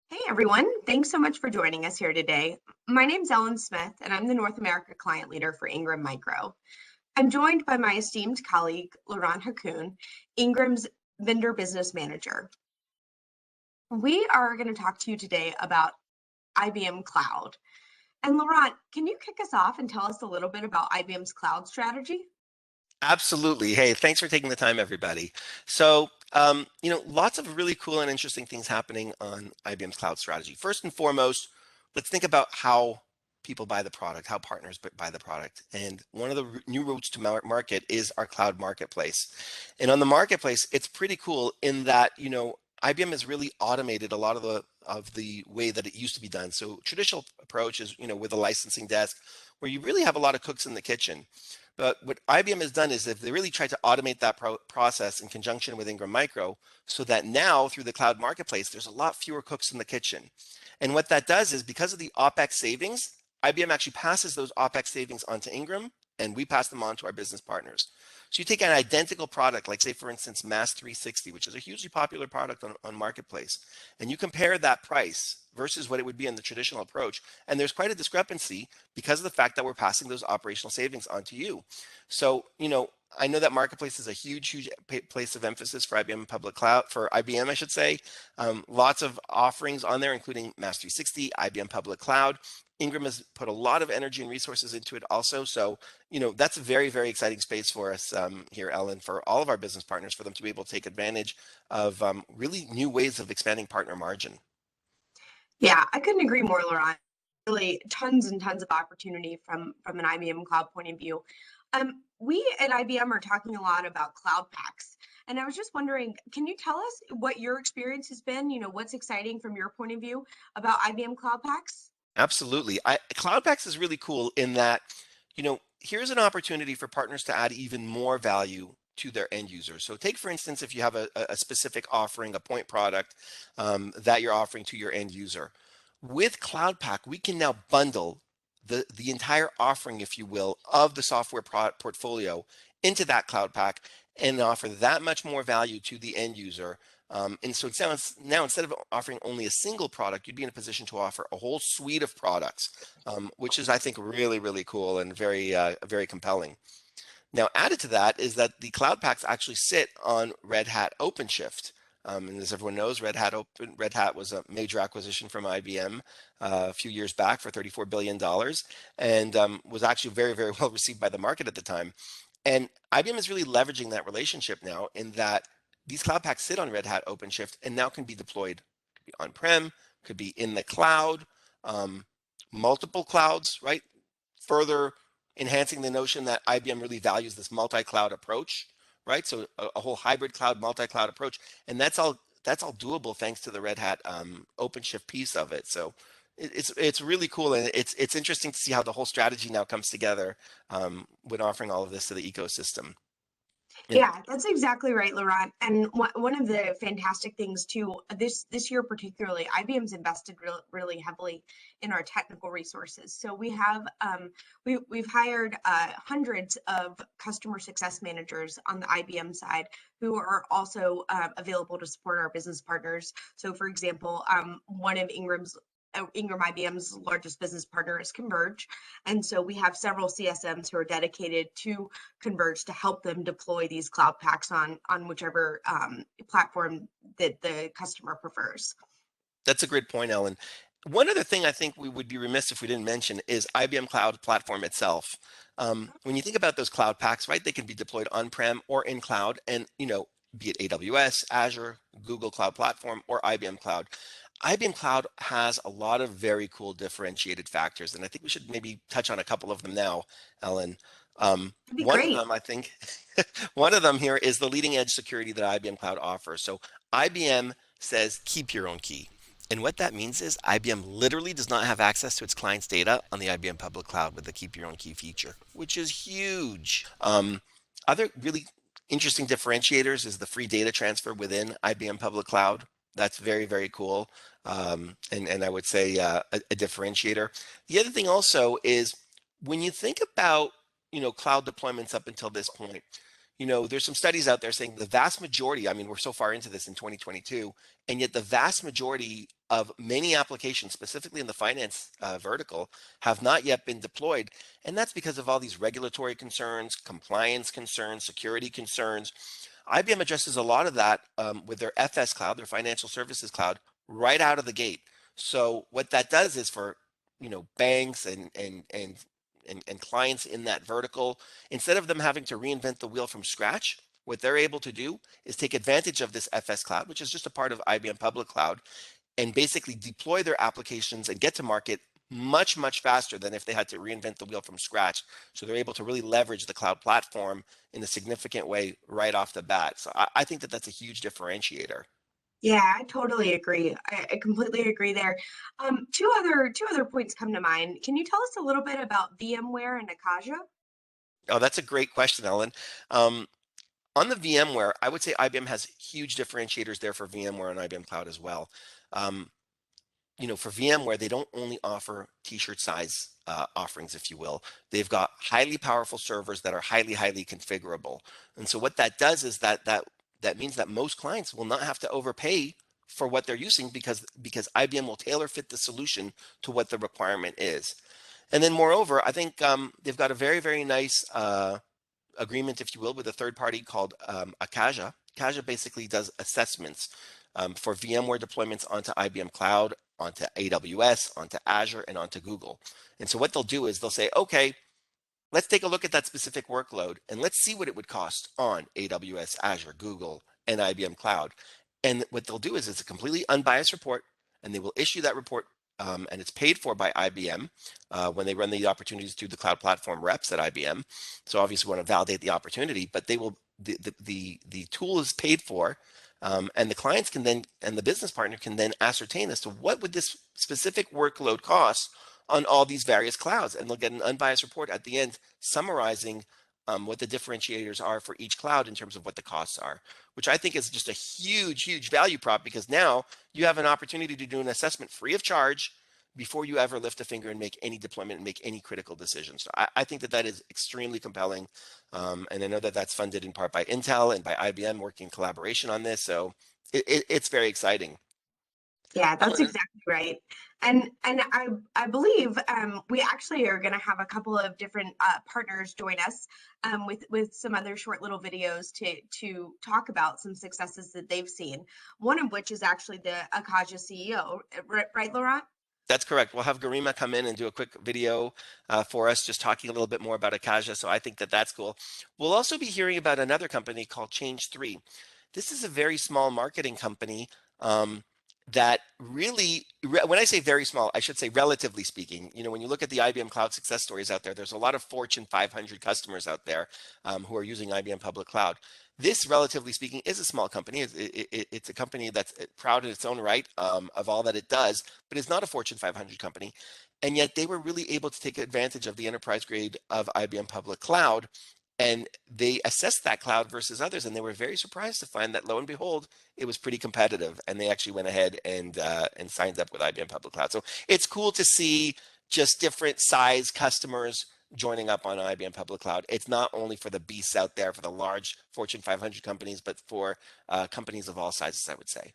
Hey everyone, thanks so much for joining us here today. My name's Ellen Smith, and I'm the North America Client Leader for Ingram Micro. I'm joined by my esteemed colleague, Laurent Haccoun, Ingram's Vendor Business Manager. We are going to talk to you today about IBM Cloud. And Laurent, can you kick us off and tell us a little bit about IBM's cloud strategy? Absolutely. Hey, thanks for taking the time, everybody. So, lots of really cool and interesting things happening on IBM's cloud strategy. First and foremost, let's think about how people buy the product, how partners buy the product. And one of the new routes to market is our cloud marketplace. And on the marketplace, it's pretty cool in that, IBM has really automated a lot of the way that it used to be done. So traditional approach is, with a licensing desk where you really have a lot of cooks in the kitchen. But what IBM has done is they really tried to automate that process in conjunction with Ingram Micro so that now through the cloud marketplace, there's a lot fewer cooks in the kitchen. And what that does is because of the OpEx savings, IBM actually passes those OpEx savings onto Ingram and we pass them on to our business partners. So you take an identical product, like say, for instance, Mass 360, which is a hugely popular product on Marketplace, and you compare that price versus what it would be in the traditional approach. And there's quite a discrepancy because of the fact that we're passing those operational savings onto you. So, I know that Marketplace is a huge place of emphasis for IBM Public Cloud, for IBM, I should say. Lots of offerings on there, including Mass 360, IBM Public Cloud. Ingram has put a lot of energy and resources into it also. So, that's a very, very exciting space for us here, Ellen, for all of our business partners, for them to be able to take advantage of really new ways of expanding partner margin. Yeah, I couldn't agree more, Laurent. Really tons and tons of opportunity from an IBM Cloud point of view. We at IBM are talking a lot about cloud packs. And I was just wondering, can you tell us what your experience has been? What's exciting from your point of view about IBM Cloud Packs? Absolutely. Cloud Packs is really cool in that, here's an opportunity for partners to add even more value to their end users. So take, for instance, if you have a specific offering, a point product that you're offering to your end user. With Cloud Pack, we can now bundle the entire offering, if you will, of the software portfolio into that Cloud Pack and offer that much more value to the end user. And so now instead of offering only a single product, you'd be in a position to offer a whole suite of products, which is, I think, really, really cool and very, very compelling. Now, added to that is that the Cloud Packs actually sit on Red Hat OpenShift. And as everyone knows, Red Hat was a major acquisition from IBM a few years back for $34 billion and was actually very, very well received by the market at the time. And IBM is really leveraging that relationship now in that these Cloud Packs sit on Red Hat OpenShift and now can be deployed, could be on-prem, could be in the cloud, multiple clouds, right? Further enhancing the notion that IBM really values this multi-cloud approach, right? So a whole hybrid cloud, multi-cloud approach, and that's all doable thanks to the Red Hat OpenShift piece of it. So it's really cool, and it's interesting to see how the whole strategy now comes together when offering all of this to the ecosystem. Yeah, that's exactly right, Laurent. And one of the fantastic things too, this year particularly, IBM's invested really heavily in our technical resources. So we have we've hired hundreds of customer success managers on the IBM side who are also available to support our business partners. So, for example, one of Ingram IBM's largest business partner is Converge. And so we have several CSMs who are dedicated to Converge to help them deploy these cloud packs on whichever platform that the customer prefers. That's a great point, Ellen. One other thing I think we would be remiss if we didn't mention is IBM Cloud Platform itself. When you think about those cloud packs, right, they can be deployed on-prem or in cloud, and be it AWS, Azure, Google Cloud Platform, or IBM Cloud. IBM Cloud has a lot of very cool differentiated factors, and I think we should maybe touch on a couple of them now, Ellen. One of them, I think, one of them here is the leading edge security that IBM Cloud offers. So IBM says, keep your own key. And what that means is IBM literally does not have access to its client's data on the IBM public cloud with the keep your own key feature, which is huge. Other really interesting differentiators is the free data transfer within IBM public cloud. That's very, very cool. And I would say a differentiator. The other thing also is when you think about, cloud deployments up until this point, there's some studies out there saying the vast majority, I mean, we're so far into this in 2022, and yet the vast majority of many applications, specifically in the finance vertical, have not yet been deployed. And that's because of all these regulatory concerns, compliance concerns, security concerns. IBM addresses a lot of that with their FS cloud, their financial services cloud, right out of the gate. So what that does is for, banks and clients in that vertical, instead of them having to reinvent the wheel from scratch, what they're able to do is take advantage of this FS cloud, which is just a part of IBM public cloud, and basically deploy their applications and get to market much, much faster than if they had to reinvent the wheel from scratch. So they're able to really leverage the cloud platform in a significant way right off the bat. So I think that that's a huge differentiator. Yeah, I totally agree. I completely agree there. Two other points come to mind. Can you tell us a little bit about VMware and Akasia? Oh, that's a great question, Ellen. Um, on the VMware, I would say IBM has huge differentiators there for VMware and IBM Cloud as well. Um, for VMware, they don't only offer t-shirt size offerings, if you will. They've got highly powerful servers that are highly, highly configurable. And so what that does is that means that most clients will not have to overpay for what they're using because IBM will tailor fit the solution to what the requirement is. And then moreover, I think they've got a very, very nice agreement, if you will, with a third party called Akasia. Akasia basically does assessments for VMware deployments onto IBM Cloud, onto AWS, onto Azure, and onto Google. And so what they'll do is they'll say, okay, let's take a look at that specific workload and let's see what it would cost on AWS, Azure, Google, and IBM Cloud. And what they'll do is it's a completely unbiased report, and they will issue that report, and it's paid for by IBM when they run the opportunities through the cloud platform reps at IBM. So obviously we want to validate the opportunity, but they will the tool is paid for, and the clients can then and the business partner can then ascertain as to what would this specific workload cost on all these various clouds, and they'll get an unbiased report at the end summarizing what the differentiators are for each cloud in terms of what the costs are, which I think is just a huge, huge value prop, because now you have an opportunity to do an assessment free of charge before you ever lift a finger and make any deployment and make any critical decisions. So I think that that is extremely compelling. And I know that that's funded in part by Intel and by IBM working in collaboration on this. So it's very exciting. Yeah, that's exactly right. And I believe we actually are going to have a couple of different partners join us with some other short little videos to talk about some successes that they've seen. One of which is actually the Akasia CEO, right, Laurent? That's correct. We'll have Garima come in and do a quick video for us, just talking a little bit more about Akasia. So I think that that's cool. We'll also be hearing about another company called Change3. This is a very small marketing company that really, when I say very small, I should say relatively speaking. When you look at the IBM Cloud success stories out there, there's a lot of Fortune 500 customers out there who are using IBM Public Cloud. This, relatively speaking, is a small company. It's a company that's proud in its own right of all that it does, but it's not a Fortune 500 company. And yet they were really able to take advantage of the enterprise grade of IBM Public Cloud. And they assessed that cloud versus others, and they were very surprised to find that, lo and behold, it was pretty competitive. And they actually went ahead and signed up with IBM Public Cloud. So it's cool to see just different size customers joining up on IBM Public Cloud. It's not only for the beasts out there, for the large Fortune 500 companies, but for companies of all sizes, I would say.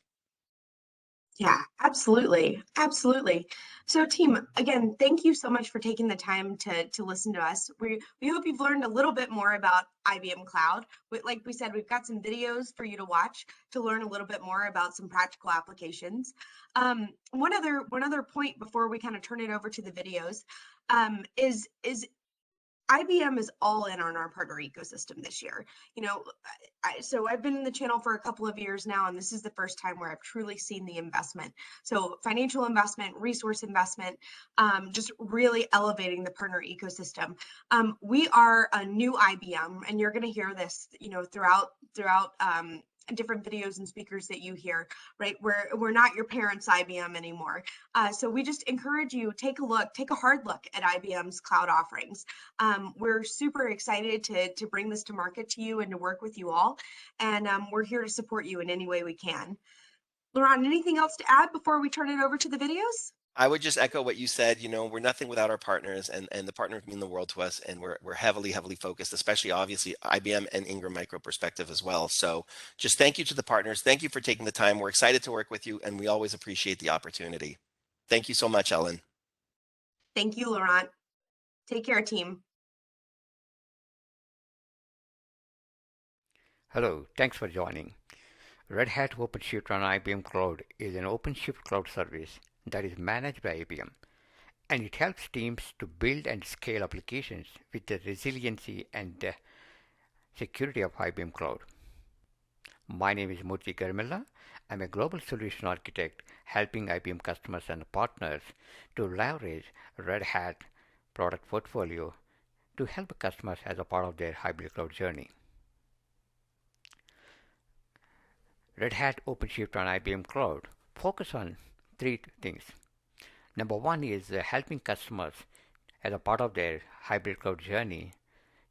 Yeah, absolutely. Absolutely. So team, again, thank you so much for taking the time to listen to us. We hope you've learned a little bit more about IBM Cloud. Like we said, we've got some videos for you to watch to learn a little bit more about some practical applications. One other point before we kind of turn it over to the videos is IBM is all in on our partner ecosystem this year. So I've been in the channel for a couple of years now, and this is the first time where I've truly seen the investment. So financial investment, resource investment, just really elevating the partner ecosystem. We are a new IBM, and you're going to hear this, throughout different videos and speakers that you hear, right? We're not your parents' IBM anymore. So we just encourage you, take a hard look at IBM's cloud offerings. We're super excited to bring this to market to you and to work with you all. And we're here to support you in any way we can. Laurent, anything else to add before we turn it over to the videos? I would just echo what you said. We're nothing without our partners, and the partners mean the world to us, and we're heavily, heavily focused, especially obviously IBM and Ingram Micro perspective as well. So just thank you to the partners. Thank you for taking the time. We're excited to work with you, and we always appreciate the opportunity. Thank you so much, Ellen. Thank you, Laurent. Take care, team. Hello, thanks for joining. Red Hat OpenShift on IBM Cloud is an OpenShift cloud service that is managed by IBM, and it helps teams to build and scale applications with the resiliency and security of IBM Cloud. My name is Murthy Garimella. I'm a global solution architect helping IBM customers and partners to leverage Red Hat product portfolio to help customers as a part of their hybrid cloud journey. Red Hat OpenShift on IBM Cloud focus on three things. Number one is helping customers as a part of their hybrid cloud journey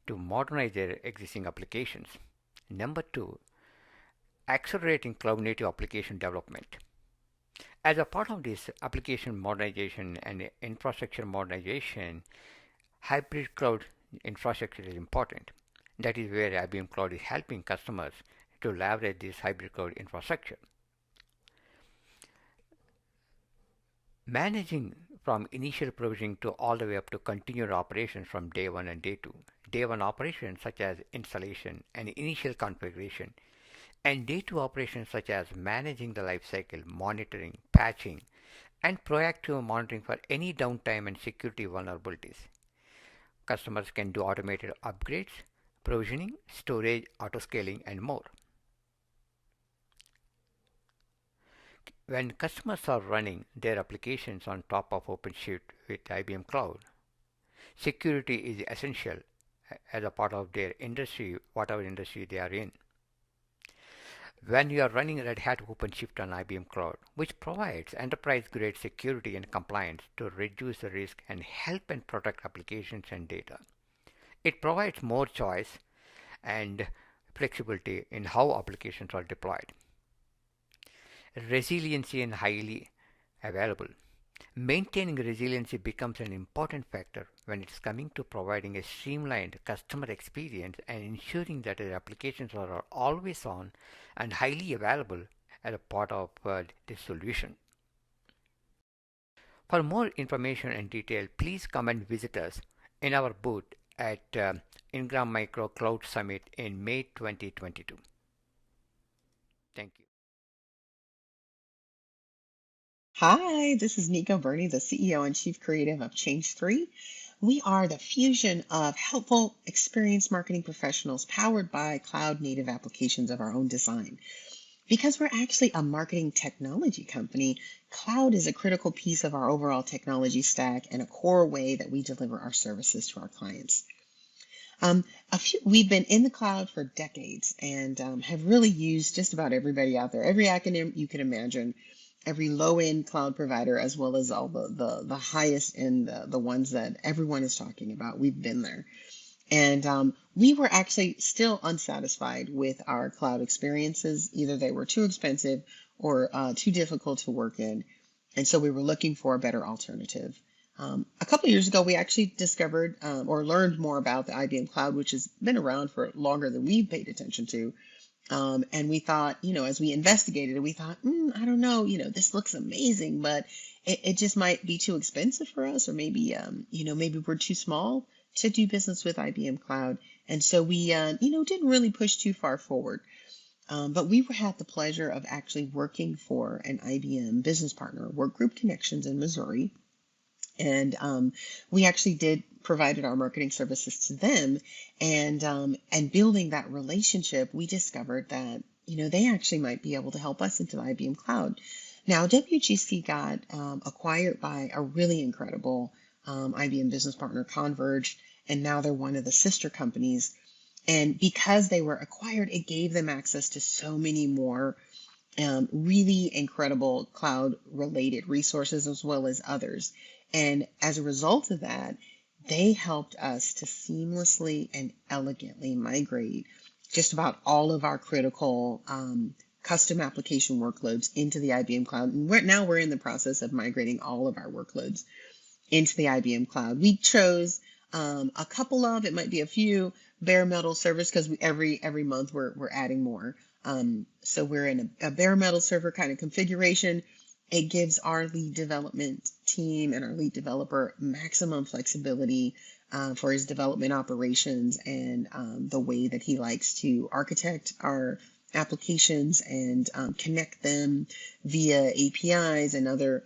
to modernize their existing applications. Number two, accelerating cloud native application development. As a part of this application modernization and infrastructure modernization, hybrid cloud infrastructure is important. That is where IBM Cloud is helping customers to leverage this hybrid cloud infrastructure. Managing from initial provisioning to all the way up to continued operations from day one and day two. Day one operations such as installation and initial configuration, and day two operations such as managing the lifecycle, monitoring, patching, and proactive monitoring for any downtime and security vulnerabilities. Customers can do automated upgrades, provisioning, storage, autoscaling, and more. When customers are running their applications on top of OpenShift with IBM Cloud, security is essential as a part of their industry, whatever industry they are in. When you are running Red Hat OpenShift on IBM Cloud, which provides enterprise-grade security and compliance to reduce the risk and help and protect applications and data, it provides more choice and flexibility in how applications are deployed. Resiliency and highly available. Maintaining resiliency becomes an important factor when it's coming to providing a streamlined customer experience and ensuring that the applications are always on and highly available as a part of this solution. For more information and detail, please come and visit us in our booth at Ingram Micro Cloud Summit in May 2022. Thank you. Hi, this is Kneko Burney, the CEO and Chief Creative of Change3. We are the fusion of helpful, experienced marketing professionals powered by cloud-native applications of our own design. Because we're actually a marketing technology company, cloud is a critical piece of our overall technology stack and a core way that we deliver our services to our clients. We've been in the cloud for decades and have really used just about everybody out there, every acronym you can imagine, every low-end cloud provider, as well as all the highest end, the ones that everyone is talking about. We've been there. And we were actually still unsatisfied with our cloud experiences. Either they were too expensive or too difficult to work in. And so we were looking for a better alternative. A couple of years ago, we actually discovered or learned more about the IBM Cloud, which has been around for longer than we've paid attention to. And we thought, as we investigated it, we thought, I don't know, this looks amazing, but it just might be too expensive for us, or maybe, maybe we're too small to do business with IBM Cloud. And so we, didn't really push too far forward. But we had the pleasure of actually working for an IBM business partner, Work Group Connections in Missouri. And we actually provided our marketing services to them, and building that relationship, we discovered that they actually might be able to help us into the IBM Cloud. Now, WGC got acquired by a really incredible IBM business partner, Converge, and now they're one of the sister companies. And because they were acquired, it gave them access to so many more really incredible cloud-related resources as well as others. And as a result of that, they helped us to seamlessly and elegantly migrate just about all of our critical custom application workloads into the IBM Cloud. And now we're in the process of migrating all of our workloads into the IBM Cloud. We chose a couple of, it might be a few bare metal servers because every month we're adding more. So we're in a bare metal server kind of configuration. It gives our lead development team and our lead developer maximum flexibility for his development operations and the way that he likes to architect our applications and connect them via APIs and other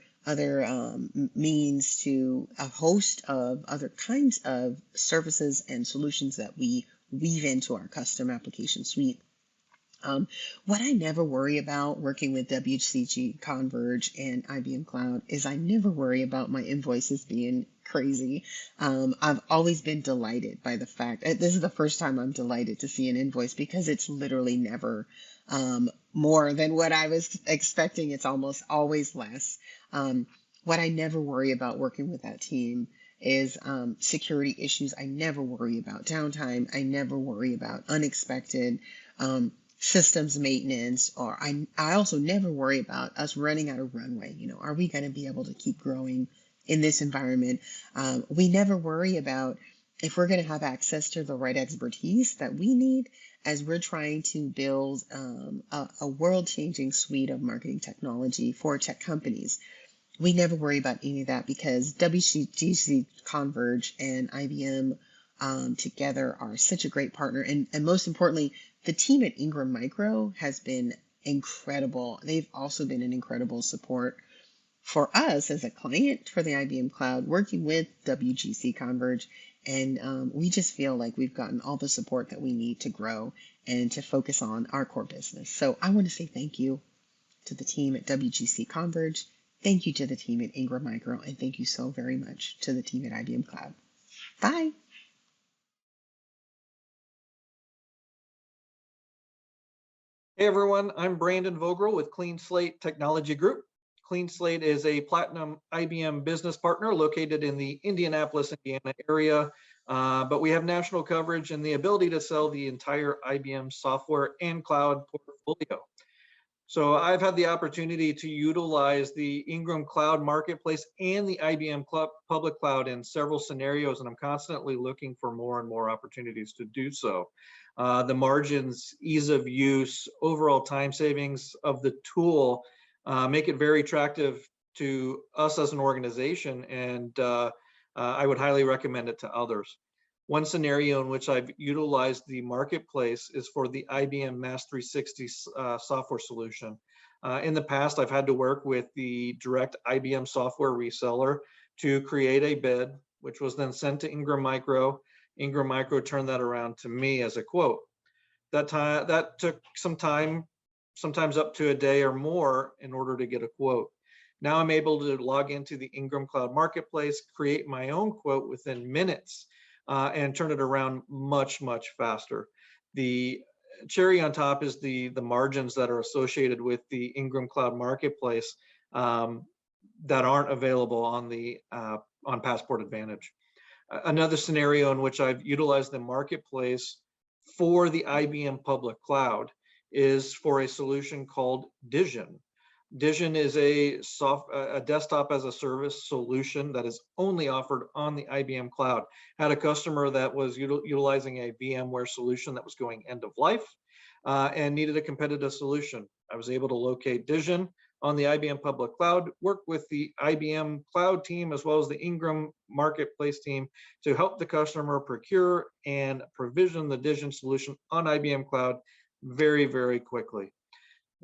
means to a host of other kinds of services and solutions that we weave into our custom application suite. What I never worry about working with WCG, Converge, and IBM Cloud is I never worry about my invoices being crazy. I've always been delighted by the fact, this is the first time I'm delighted to see an invoice because it's literally never more than what I was expecting. It's almost always less. What I never worry about working with that team is security issues. I never worry about downtime. I never worry about unexpected systems maintenance, or I also never worry about us running out of runway. You know, are we going to be able to keep growing in this environment? We never worry about if we're going to have access to the right expertise that we need as we're trying to build a world-changing suite of marketing technology for tech companies. We never worry about any of that because WCG, Converge, and IBM together are such a great partner. And most importantly, the team at Ingram Micro has been incredible. They've also been an incredible support for us as a client for the IBM Cloud, working with WGC Converge. And we just feel like we've gotten all the support that we need to grow and to focus on our core business. So I want to say thank you to the team at WGC Converge. Thank you to the team at Ingram Micro. And thank you so very much to the team at IBM Cloud. Bye. Hey everyone, I'm Branden Voegerl with CleanSlate Technology Group. CleanSlate is a platinum IBM business partner located in the Indianapolis, Indiana area, but we have national coverage and the ability to sell the entire IBM software and cloud portfolio. So I've had the opportunity to utilize the Ingram Cloud Marketplace and the IBM Public Cloud in several scenarios, and I'm constantly looking for more and more opportunities to do so. The margins, ease of use, overall time savings of the tool make it very attractive to us as an organization, and I would highly recommend it to others. One scenario in which I've utilized the marketplace is for the IBM Mass 360 software solution. In the past, I've had to work with the direct IBM software reseller to create a bid, which was then sent to Ingram Micro. Ingram Micro turned that around to me as a quote. That took some time, sometimes up to a day or more, in order to get a quote. Now I'm able to log into the Ingram Cloud Marketplace, create my own quote within minutes, and turn it around much, much faster. The cherry on top is the margins that are associated with the Ingram Cloud Marketplace that aren't available on Passport Advantage. Another scenario in which I've utilized the marketplace for the IBM Public Cloud is for a solution called Dision. Dision is a desktop as a service solution that is only offered on the IBM Cloud. Had a customer that was utilizing a VMware solution that was going end of life and needed a competitive solution. I was able to locate Dision on the IBM Public Cloud, work with the IBM Cloud team as well as the Ingram Marketplace team to help the customer procure and provision the Dision solution on IBM Cloud very, very quickly.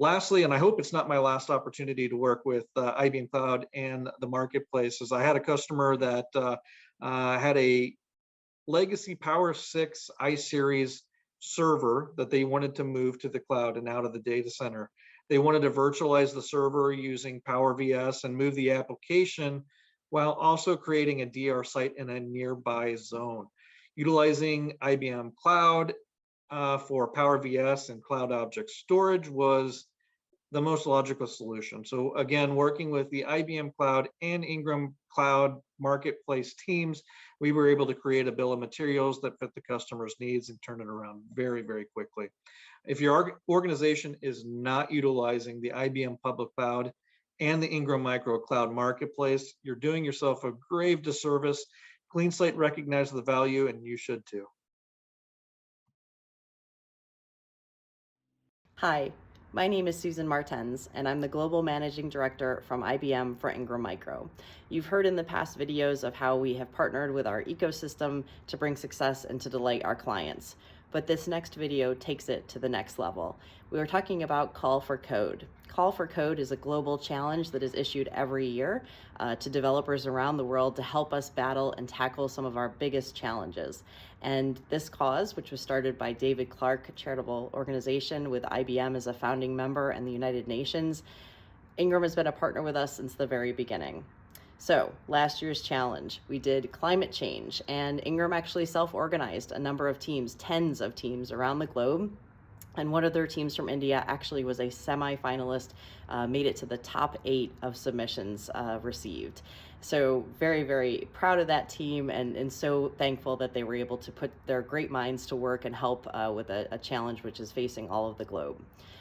Lastly, and I hope it's not my last opportunity to work with IBM Cloud and the marketplace, is I had a customer that had a legacy Power 6 iSeries server that they wanted to move to the cloud and out of the data center. They wanted to virtualize the server using Power VS and move the application while also creating a DR site in a nearby zone. Utilizing IBM Cloud for Power VS and Cloud Object Storage was the most logical solution. So again, working with the IBM Cloud and Ingram Cloud marketplace teams, we were able to create a bill of materials that fit the customer's needs and turn it around very, very quickly. If your organization is not utilizing the IBM public cloud and the Ingram micro cloud marketplace, you're doing yourself a grave disservice. CleanSlate recognizes the value, and you should too. Hi, my name is Susan Martens, and I'm the Global Managing Director from IBM for Ingram Micro. You've heard in the past videos of how we have partnered with our ecosystem to bring success and to delight our clients. But this next video takes it to the next level. We are talking about Call for Code. Call for Code is a global challenge that is issued every year to developers around the world to help us battle and tackle some of our biggest challenges. And this cause, which was started by David Clark, a charitable organization with IBM as a founding member and the United Nations, Ingram has been a partner with us since the very beginning. So last year's challenge, we did climate change, and Ingram actually self-organized a number of teams, tens of teams around the globe. And one of their teams from India actually was a semi-finalist, made it to the top 8 of submissions received. So very, very proud of that team, and so thankful that they were able to put their great minds to work and help with a challenge which is facing all of the globe.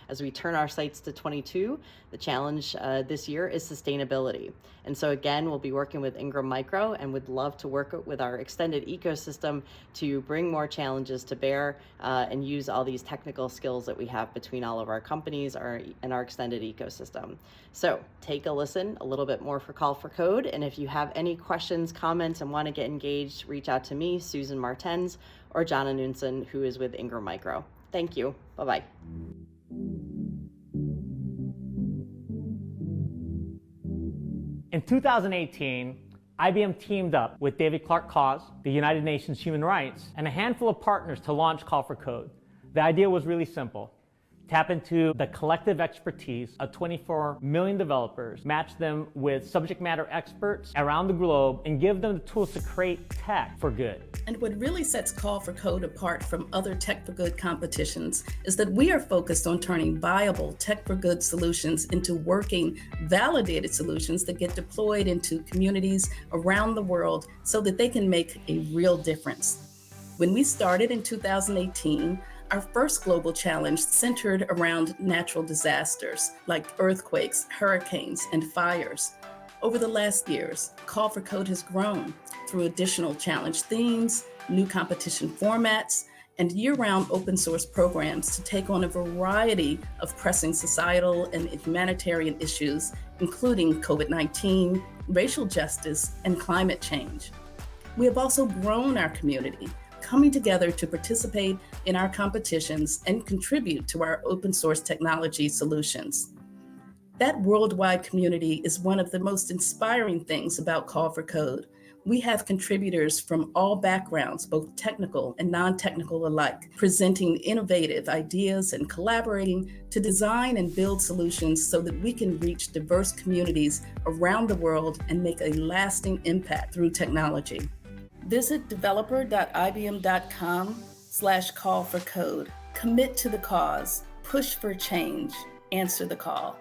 As we turn our sights to 22, the challenge this year is sustainability. And so again, we'll be working with Ingram Micro and would love to work with our extended ecosystem to bring more challenges to bear and use all these technical skills that we have between all of our companies and our extended ecosystem. So take a listen a little bit more for Call for Code. And if you have any questions, comments, and want to get engaged, reach out to me, Susan Martens, or John Anunson, who is with Ingram Micro. Thank you. Bye-bye. In 2018, IBM teamed up with David Clark Cause, the United Nations Human Rights, and a handful of partners to launch Call for Code. The idea was really simple. Tap into the collective expertise of 24 million developers, match them with subject matter experts around the globe, and give them the tools to create tech for good. And what really sets Call for Code apart from other Tech for Good competitions is that we are focused on turning viable Tech for Good solutions into working, validated solutions that get deployed into communities around the world so that they can make a real difference. When we started in 2018, our first global challenge centered around natural disasters like earthquakes, hurricanes, and fires. Over the last years, Call for Code has grown through additional challenge themes, new competition formats, and year-round open source programs to take on a variety of pressing societal and humanitarian issues, including COVID-19, racial justice, and climate change. We have also grown our community, coming together to participate in our competitions and contribute to our open source technology solutions. That worldwide community is one of the most inspiring things about Call for Code. We have contributors from all backgrounds, both technical and non-technical alike, presenting innovative ideas and collaborating to design and build solutions so that we can reach diverse communities around the world and make a lasting impact through technology. Visit developer.ibm.com/call for code. Commit to the cause, push for change, answer the call.